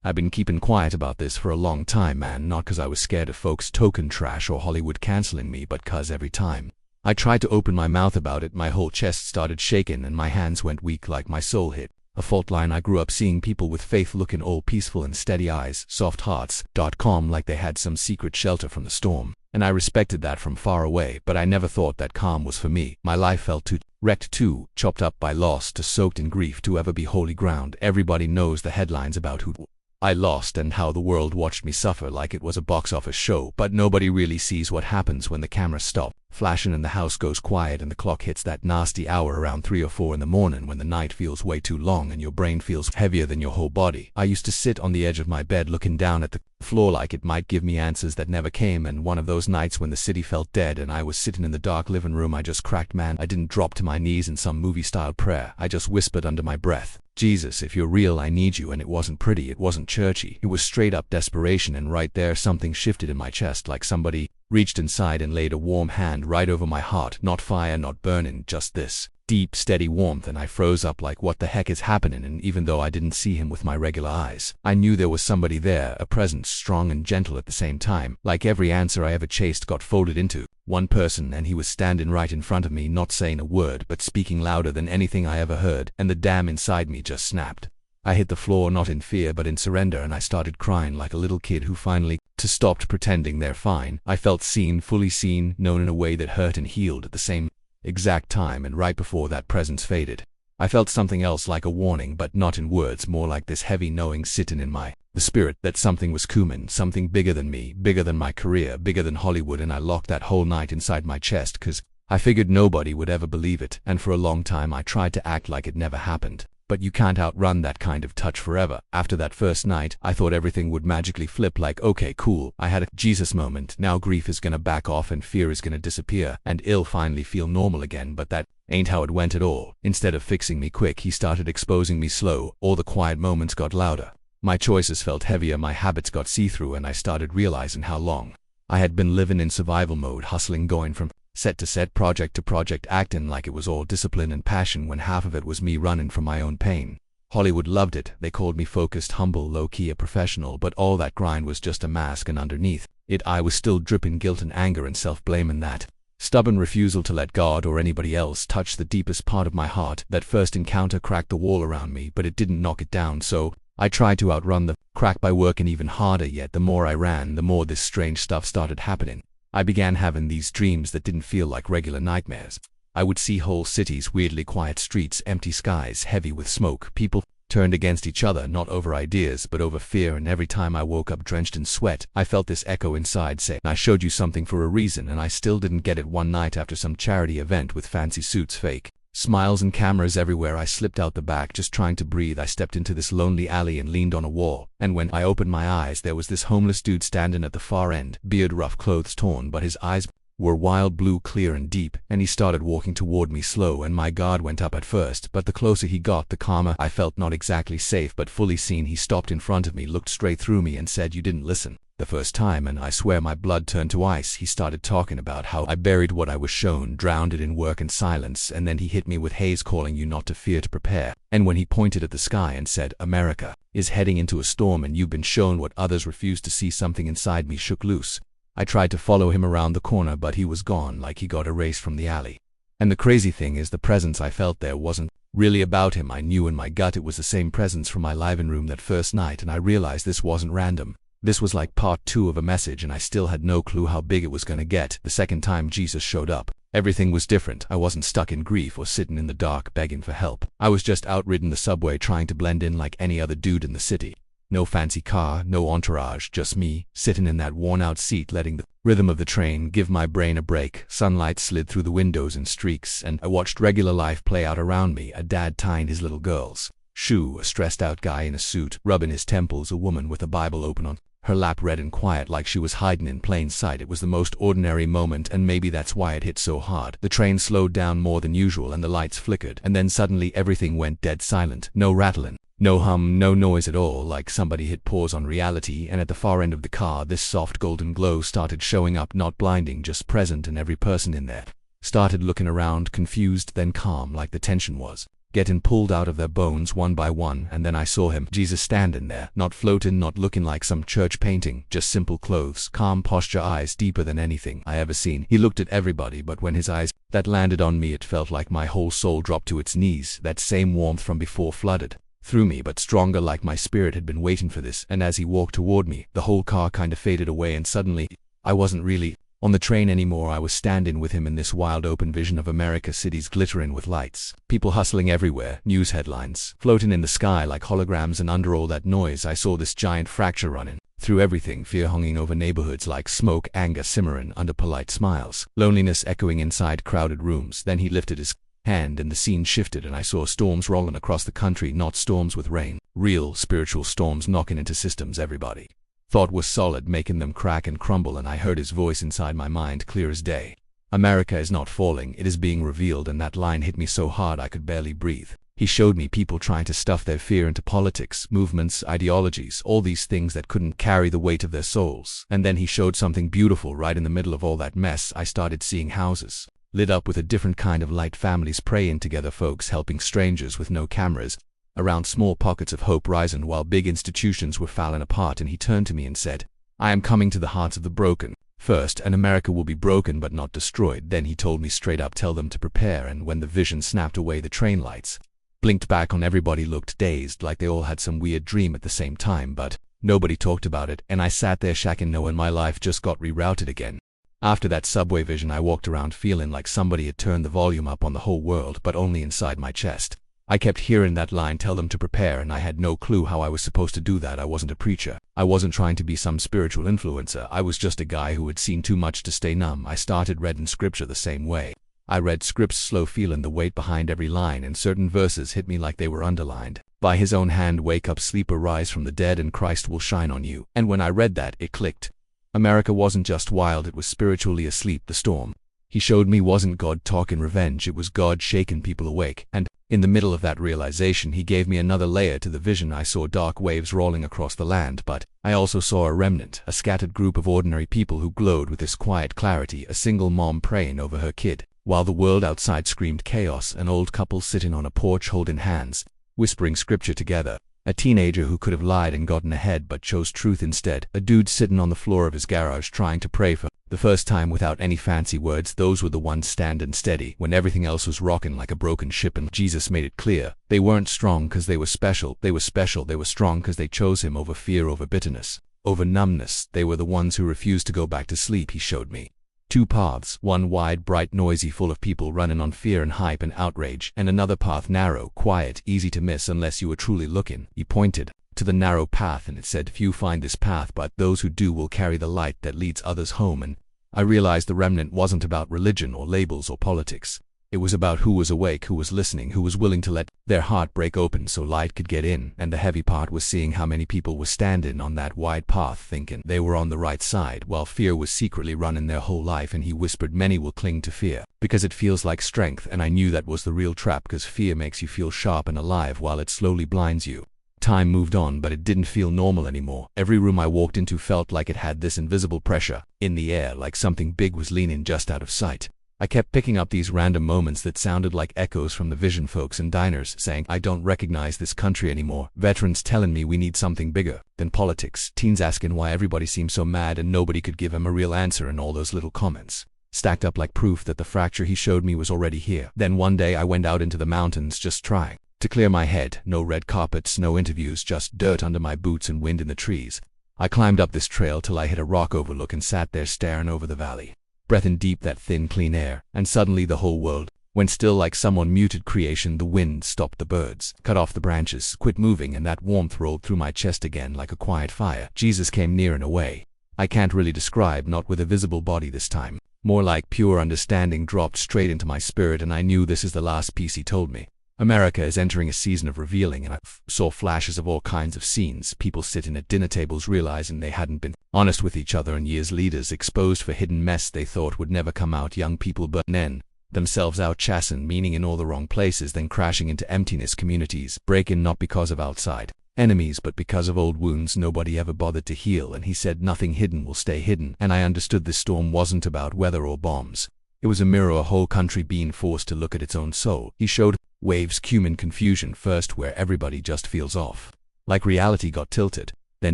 I've been keeping quiet about this for a long time, man, not 'cause I was scared of folks token trash or Hollywood canceling me, but 'cause every time I tried to open my mouth about it, my whole chest started shaking and my hands went weak like my soul hit a fault line. I grew up seeing people with faith looking all peaceful and steady eyes, soft hearts, calm like they had some secret shelter from the storm. And I respected that from far away, but I never thought that calm was for me. My life felt too wrecked, too chopped up by loss, too soaked in grief to ever be holy ground. Everybody knows the headlines about who I lost and how the world watched me suffer like it was a box office show, but nobody really sees what happens when the cameras stop flashing and the house goes quiet and the clock hits that nasty hour around 3 or 4 in the morning, when the night feels way too long and your brain feels heavier than your whole body. I used to sit on the edge of my bed looking down at the floor like it might give me answers that never came, and one of those nights when the city felt dead and I was sitting in the dark living room, I just cracked, man. I didn't drop to my knees in some movie-style prayer. I just whispered under my breath, "Jesus, if you're real, I need you." And it wasn't pretty, it wasn't churchy, it was straight up desperation. And right there something shifted in my chest, like somebody reached inside and laid a warm hand right over my heart. Not fire, not burning, just this deep, steady warmth. And I froze up like, what the heck is happening? And even though I didn't see him with my regular eyes, I knew there was somebody there, a presence strong and gentle at the same time. Like every answer I ever chased got folded into one person, and he was standing right in front of me, not saying a word, but speaking louder than anything I ever heard. And the dam inside me just snapped. I hit the floor, not in fear but in surrender, and I started crying like a little kid who finally stopped pretending they're fine. I felt seen, fully seen, known in a way that hurt and healed at the same exact time. And right before that presence faded, I felt something else, like a warning, but not in words, more like this heavy knowing sitting in the spirit, that something was coming, something bigger than me, bigger than my career, bigger than Hollywood. And I locked that whole night inside my chest, 'cause I figured nobody would ever believe it. And for a long time I tried to act like it never happened. But you can't outrun that kind of touch forever. After that first night, I thought everything would magically flip, like, okay, cool, I had a Jesus moment. Now grief is gonna back off and fear is gonna disappear and it'll finally feel normal again. But that ain't how it went at all. Instead of fixing me quick, he started exposing me slow. All the quiet moments got louder. My choices felt heavier, my habits got see-through, and I started realizing how long I had been living in survival mode, hustling, going from set to set, project to project, acting like it was all discipline and passion when half of it was me running from my own pain. Hollywood loved it. They called me focused, humble, low-key, a professional, but all that grind was just a mask, and underneath it I was still dripping guilt and anger and self-blame. And that stubborn refusal to let God or anybody else touch the deepest part of my heart. That first encounter cracked the wall around me, but it didn't knock it down. So I tried to outrun the crack by working even harder. Yet the more I ran, the more this strange stuff started happening. I began having these dreams that didn't feel like regular nightmares. I would see whole cities, weirdly quiet streets, empty skies heavy with smoke, people turned against each other, not over ideas but over fear. And every time I woke up drenched in sweat, I felt this echo inside say, "I showed you something for a reason." And I still didn't get it. One night after some charity event with fancy suits, fake smiles and cameras everywhere, I slipped out the back just trying to breathe. I stepped into this lonely alley and leaned on a wall, and when I opened my eyes there was this homeless dude standing at the far end, beard rough, clothes torn, but his eyes were wild blue, clear and deep. And he started walking toward me slow, and my guard went up at first, but the closer he got the calmer I felt. Not exactly safe but fully seen. He stopped in front of me, looked straight through me and said, "You didn't listen the first time." And I swear my blood turned to ice. He started talking about how I buried what I was shown, drowned it in work and silence, and then he hit me with haze, calling you not to fear, to prepare. And when he pointed at the sky and said, "America is heading into a storm and you've been shown what others refuse to see," something inside me shook loose. I tried to follow him around the corner, but he was gone, like he got erased from the alley. And the crazy thing is, the presence I felt there wasn't really about him. I knew in my gut it was the same presence from my living room that first night, and I realized this wasn't random. This was like part 2 of a message, and I still had no clue how big it was gonna get. The second time Jesus showed up, everything was different. I wasn't stuck in grief or sitting in the dark begging for help. I was just out riding the subway, trying to blend in like any other dude in the city. No fancy car, no entourage, just me, sitting in that worn-out seat, letting the rhythm of the train give my brain a break. Sunlight slid through the windows in streaks, and I watched regular life play out around me. A dad tying his little girl's shoe, a stressed-out guy in a suit rubbing his temples, a woman with a Bible open on her lap, read and quiet like she was hiding in plain sight. It was the most ordinary moment, and maybe that's why it hit so hard. The train slowed down more than usual and the lights flickered, and then suddenly everything went dead silent. No rattling, no hum, no noise at all, like somebody hit pause on reality. And at the far end of the car, this soft golden glow started showing up, not blinding, just present, and every person in there started looking around, confused then calm, like the tension was getting pulled out of their bones one by one, and then I saw him, Jesus, standing there, not floating, not looking like some church painting, just simple clothes, calm posture, eyes deeper than anything I ever seen. He looked at everybody, but when his eyes that landed on me, it felt like my whole soul dropped to its knees. That same warmth from before flooded through me, but stronger, like my spirit had been waiting for this. And as he walked toward me, the whole car kind of faded away, and suddenly I wasn't really on the train anymore. I was standing with him in this wild open vision of America, cities glittering with lights, people hustling everywhere, news headlines floating in the sky like holograms, and under all that noise I saw this giant fracture running through everything, fear hanging over neighborhoods like smoke, anger simmering under polite smiles, loneliness echoing inside crowded rooms. Then he lifted his hand and the scene shifted, and I saw storms rolling across the country, not storms with rain, real spiritual storms knocking into systems everybody thought was solid, making them crack and crumble. And I heard his voice inside my mind, clear as day. America is not falling, it is being revealed. And that line hit me so hard I could barely breathe. He showed me people trying to stuff their fear into politics, movements, ideologies, all these things that couldn't carry the weight of their souls. And then he showed something beautiful right in the middle of all that mess. I started seeing houses lit up with a different kind of light, families praying together, folks helping strangers with no cameras around, small pockets of hope rising while big institutions were falling apart. And he turned to me and said, I am coming to the hearts of the broken first, and America will be broken but not destroyed. Then he told me straight up, tell them to prepare. And when the vision snapped away, the train lights blinked back on everybody, looked dazed, like they all had some weird dream at the same time, but nobody talked about it. And I sat there shacking, knowing my life just got rerouted again. After that subway vision, I walked around feeling like somebody had turned the volume up on the whole world, but only inside my chest. I kept hearing that line, tell them to prepare, and I had no clue how I was supposed to do that. I wasn't a preacher. I wasn't trying to be some spiritual influencer. I was just a guy who had seen too much to stay numb. I started reading scripture the same way. I read scripts slow, feeling the weight behind every line, and certain verses hit me like they were underlined. By his own hand, wake up, sleeper, rise from the dead, and Christ will shine on you. And when I read that, it clicked. America wasn't just wild, it was spiritually asleep. The storm he showed me wasn't God talking revenge, it was God shaking people awake. And in the middle of that realization, he gave me another layer to the vision. I saw dark waves rolling across the land, but I also saw a remnant, a scattered group of ordinary people who glowed with this quiet clarity. A single mom praying over her kid, while the world outside screamed chaos. An old couple sitting on a porch holding hands, whispering scripture together. A teenager who could have lied and gotten ahead but chose truth instead. A dude sitting on the floor of his garage trying to pray for the first time without any fancy words. Those were the ones standing steady when everything else was rocking like a broken ship. And Jesus made it clear, they weren't strong because they were special. They were special. They were strong because they chose him over fear, over bitterness, over numbness. They were the ones who refused to go back to sleep. He showed me two paths, one wide, bright, noisy, full of people running on fear and hype and outrage, and another path, narrow, quiet, easy to miss unless you were truly looking. He pointed to the narrow path, and it said, few find this path, but those who do will carry the light that leads others home. And I realized the remnant wasn't about religion or labels or politics. It was about who was awake, who was listening, who was willing to let their heart break open so light could get in. And the heavy part was seeing how many people were standing on that wide path thinking they were on the right side, while fear was secretly running their whole life. And he whispered, many will cling to fear because it feels like strength. And I knew that was the real trap, because fear makes you feel sharp and alive while it slowly blinds you. Time moved on, but it didn't feel normal anymore. Every room I walked into felt like it had this invisible pressure in the air, like something big was leaning just out of sight. I kept picking up these random moments that sounded like echoes from the vision, folks in diners saying, I don't recognize this country anymore. Veterans telling me we need something bigger than politics. Teens asking why everybody seemed so mad and nobody could give them a real answer. And all those little comments stacked up like proof that the fracture he showed me was already here. Then one day I went out into the mountains just trying to clear my head. No red carpets, no interviews, just dirt under my boots and wind in the trees. I climbed up this trail till I hit a rock overlook and sat there staring over the valley, breathing deep that thin, clean air. And suddenly the whole world went still, like someone muted creation. The wind stopped, the birds cut off the branches, quit moving, and that warmth rolled through my chest again like a quiet fire. Jesus came near in a way I can't really describe, not with a visible body this time. More like pure understanding dropped straight into my spirit, and I knew this is the last piece. He told me America is entering a season of revealing, and I saw flashes of all kinds of scenes. People sitting at dinner tables realizing they hadn't been honest with each other in years. Leaders exposed for hidden mess they thought would never come out. Young people burning themselves out, chasing meaning in all the wrong places, then crashing into emptiness. Communities breaking not because of outside enemies but because of old wounds nobody ever bothered to heal. And he said nothing hidden will stay hidden. And I understood this storm wasn't about weather or bombs. It was a mirror, a whole country being forced to look at its own soul. He showed Waves cumin confusion first where everybody just feels off. Like reality got tilted. Then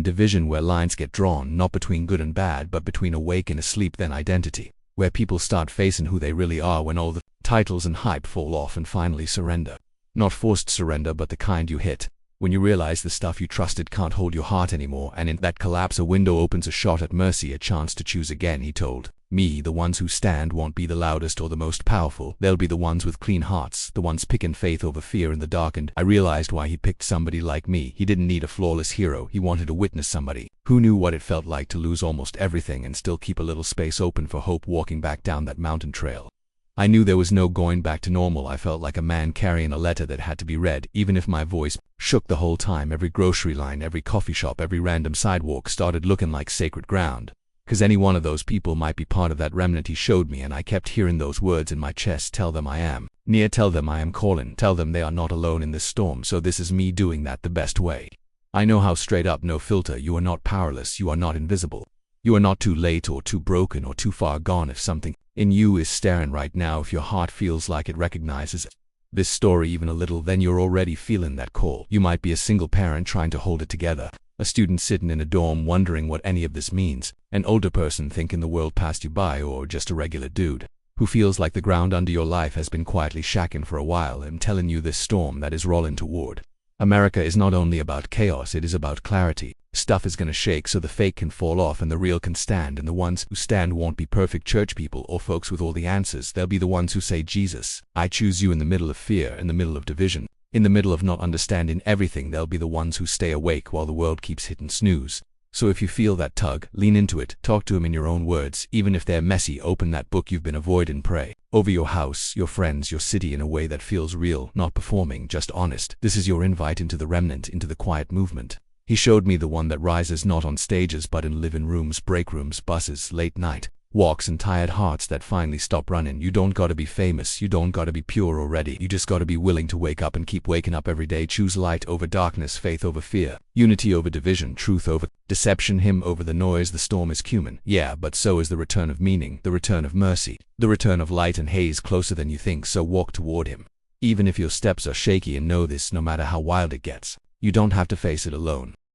division where lines get drawn not between good and bad but between awake and asleep. Then identity, where people start facing who they really are when all the titles and hype fall off, and finally surrender. Not forced surrender but the kind you hit. When you realize the stuff you trusted can't hold your heart anymore, and in that collapse a window opens, a shot at mercy, a chance to choose again. He told me the ones who stand won't be the loudest or the most powerful. They'll be the ones with clean hearts, the ones picking faith over fear in the dark. And I realized why he picked somebody like me. He didn't need a flawless hero. He wanted to witness somebody who knew what it felt like to lose almost everything and still keep a little space open for hope. Walking back down that mountain trail, I knew there was no going back to normal. I felt like a man carrying a letter that had to be read, even if my voice shook the whole time. Every grocery line, every coffee shop, every random sidewalk started looking like sacred ground. 'Cause any one of those people might be part of that remnant he showed me, and I kept hearing those words in my chest. Tell them I am near, tell them I am calling, tell them they are not alone in this storm. So this is me doing that the best way I know how, straight up, no filter. You are not powerless, you are not invisible. You are not too late or too broken or too far gone. If something in you is staring right now, if your heart feels like it recognizes this story even a little, then you're already feeling that call. You might be a single parent trying to hold it together, a student sitting in a dorm wondering what any of this means, an older person thinking the world passed you by, or just a regular dude who feels like the ground under your life has been quietly shaking for a while. I'm telling you, this storm that is rolling toward America is not only about chaos, it is about clarity. Stuff is gonna shake so the fake can fall off and the real can stand, and the ones who stand won't be perfect church people or folks with all the answers. They'll be the ones who say, Jesus, I choose you. In the middle of fear, in the middle of division, in the middle of not understanding everything, they'll be the ones who stay awake while the world keeps hitting snooze. So if you feel that tug, lean into it. Talk to him in your own words, even if they're messy. Open that book you've been avoiding. Pray over your house, your friends, your city in a way that feels real, not performing, just honest. This is your invite into the remnant, into the quiet movement. He showed me the one that rises not on stages but in living rooms, break rooms, buses, late night walks, and tired hearts that finally stop running. You don't gotta be famous, you don't gotta be pure or ready. You just gotta be willing to wake up and keep waking up every day. Choose light over darkness, faith over fear, unity over division, truth over deception, him over the noise. The storm is cumin, yeah, but so is the return of meaning, the return of mercy, the return of light and haze, closer than you think. So walk toward him, even if your steps are shaky, and know this: no matter how wild it gets, you don't have to face it alone.